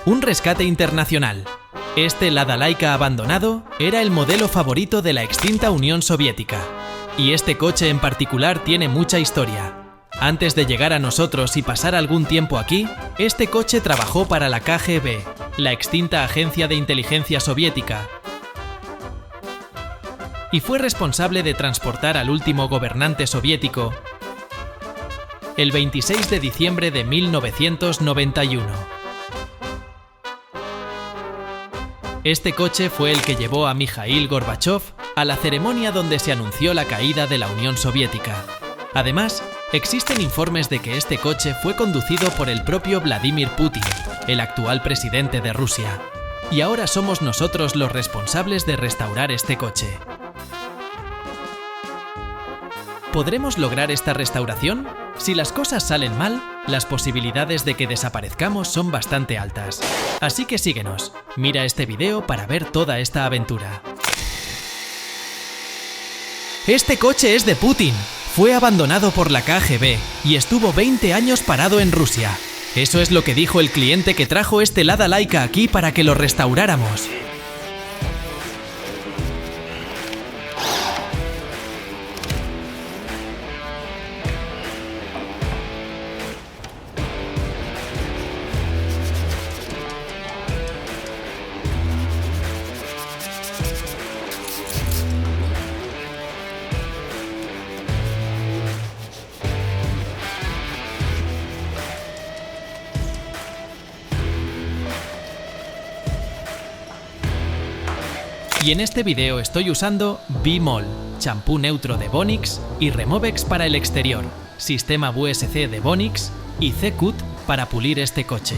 Un rescate internacional. Este Lada Laika abandonado era el modelo favorito de la extinta Unión Soviética. Y este coche en particular tiene mucha historia. Antes de llegar a nosotros y pasar algún tiempo aquí, este coche trabajó para la KGB, la extinta agencia de inteligencia soviética, y fue responsable de transportar al último gobernante soviético el 26 de diciembre de 1991. Este coche fue el que llevó a Mikhail Gorbachev a la ceremonia donde se anunció la caída de la Unión Soviética. Además, existen informes de que este coche fue conducido por el propio Vladimir Putin, el actual presidente de Rusia. Y ahora somos nosotros los responsables de restaurar este coche. ¿Podremos lograr esta restauración? Si las cosas salen mal, las posibilidades de que desaparezcamos son bastante altas. Así que síguenos, mira este video para ver toda esta aventura. Este coche es de Putin. Fue abandonado por la KGB y estuvo 20 años parado en Rusia. Eso es lo que dijo el cliente que trajo este Lada Laika aquí para que lo restauráramos. Y en este video estoy usando B-Mol, champú neutro de Bonix y Removex para el exterior, sistema VSC de Bonix y C-Cut para pulir este coche.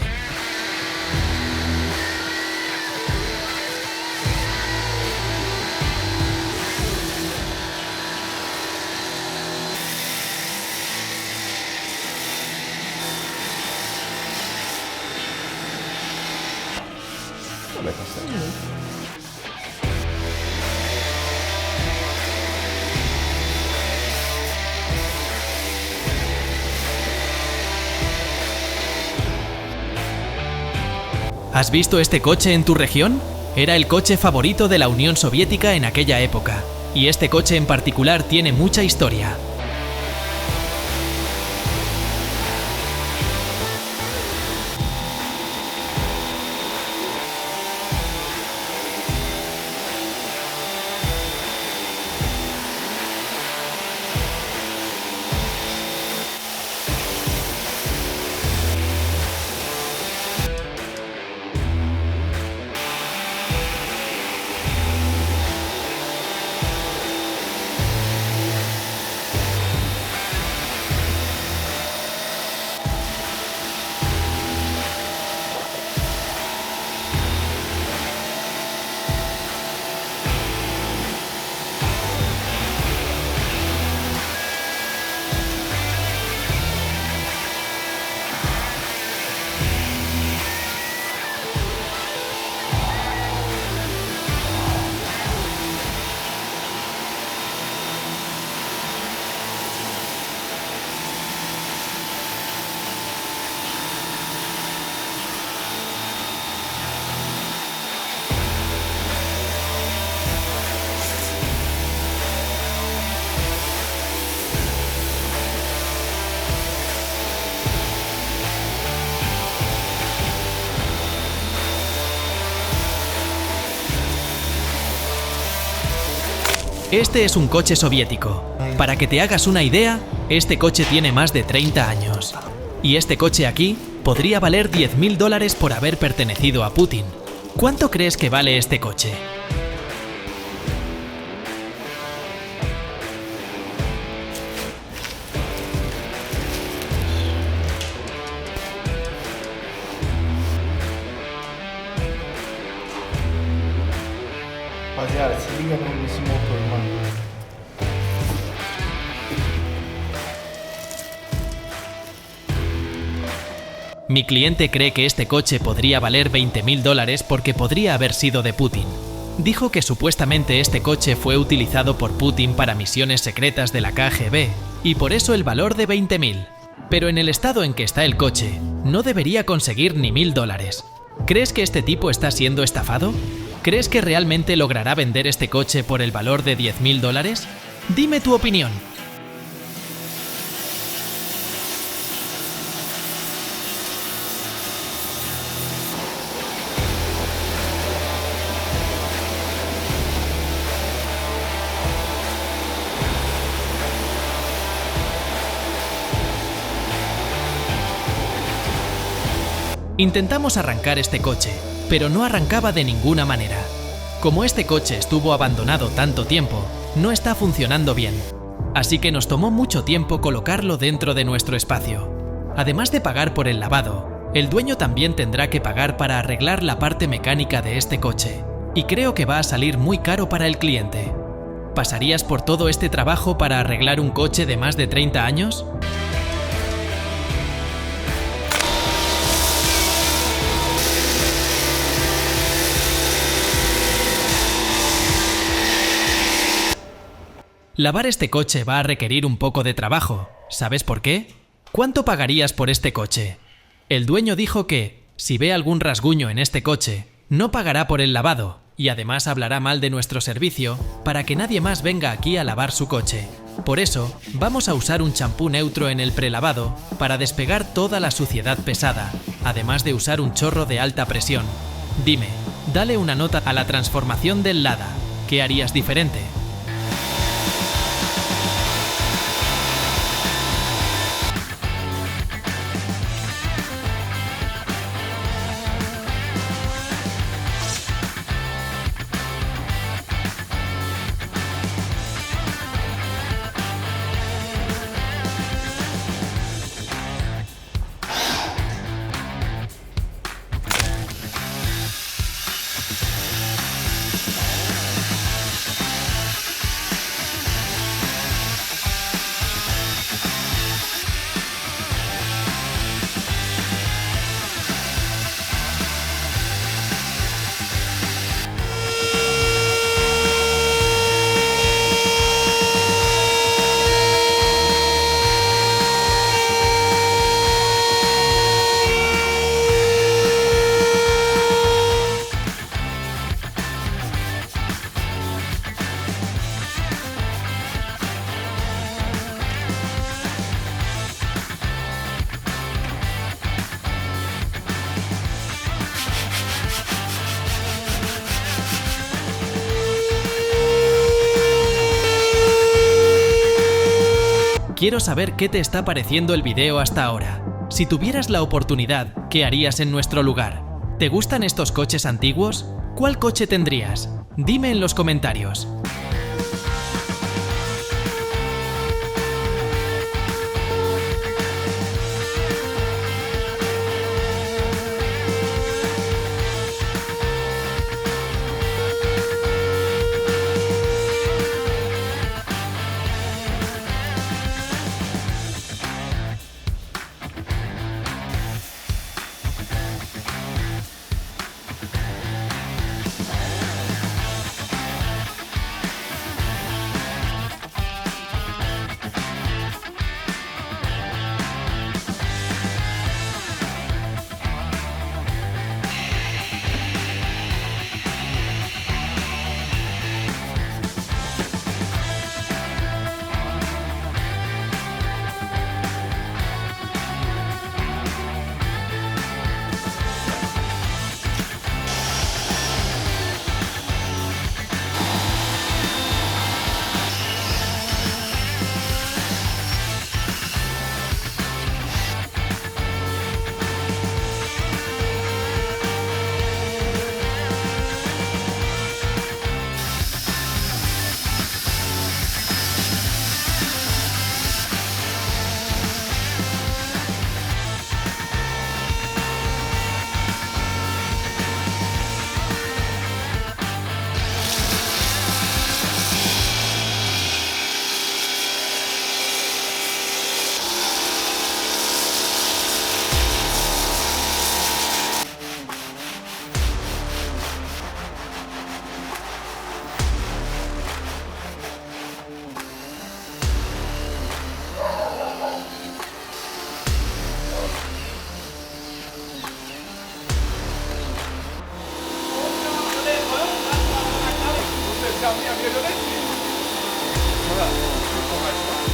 ¿Has visto este coche en tu región? Era el coche favorito de la Unión Soviética en aquella época, y este coche en particular tiene mucha historia. Este es un coche soviético. Para que te hagas una idea, este coche tiene más de 30 años. Y este coche aquí podría valer $10.000 por haber pertenecido a Putin. ¿Cuánto crees que vale este coche? Rapaziada, se liga nesse motor, mano. Mi cliente cree que este coche podría valer $20.000 porque podría haber sido de Putin. Dijo que supuestamente este coche fue utilizado por Putin para misiones secretas de la KGB y por eso el valor de 20.000. Pero en el estado en que está el coche, no debería conseguir ni $1.000. ¿Crees que este tipo está siendo estafado? ¿Crees que realmente logrará vender este coche por el valor de $10.000? Dime tu opinión. Intentamos arrancar este coche, pero no arrancaba de ninguna manera. Como este coche estuvo abandonado tanto tiempo, no está funcionando bien. Así que nos tomó mucho tiempo colocarlo dentro de nuestro espacio. Además de pagar por el lavado, el dueño también tendrá que pagar para arreglar la parte mecánica de este coche. Y creo que va a salir muy caro para el cliente. ¿Pasarías por todo este trabajo para arreglar un coche de más de 30 años? Lavar este coche va a requerir un poco de trabajo. ¿Sabes por qué? ¿Cuánto pagarías por este coche? El dueño dijo que, si ve algún rasguño en este coche, no pagará por el lavado y además hablará mal de nuestro servicio para que nadie más venga aquí a lavar su coche. Por eso, vamos a usar un champú neutro en el prelavado para despegar toda la suciedad pesada, además de usar un chorro de alta presión. Dime, dale una nota a la transformación del Lada. ¿Qué harías diferente? Quiero saber qué te está pareciendo el video hasta ahora. Si tuvieras la oportunidad, ¿qué harías en nuestro lugar? ¿Te gustan estos coches antiguos? ¿Cuál coche tendrías? Dime en los comentarios. mira, violencia. Hola, ¿cómo estás?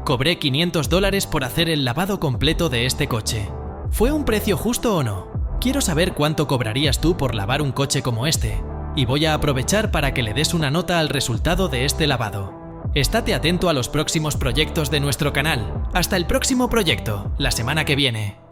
Cobré $500 por hacer el lavado completo de este coche. ¿Fue un precio justo o no? Quiero saber cuánto cobrarías tú por lavar un coche como este. Y voy a aprovechar para que le des una nota al resultado de este lavado. Estate atento a los próximos proyectos de nuestro canal. Hasta el próximo proyecto, la semana que viene.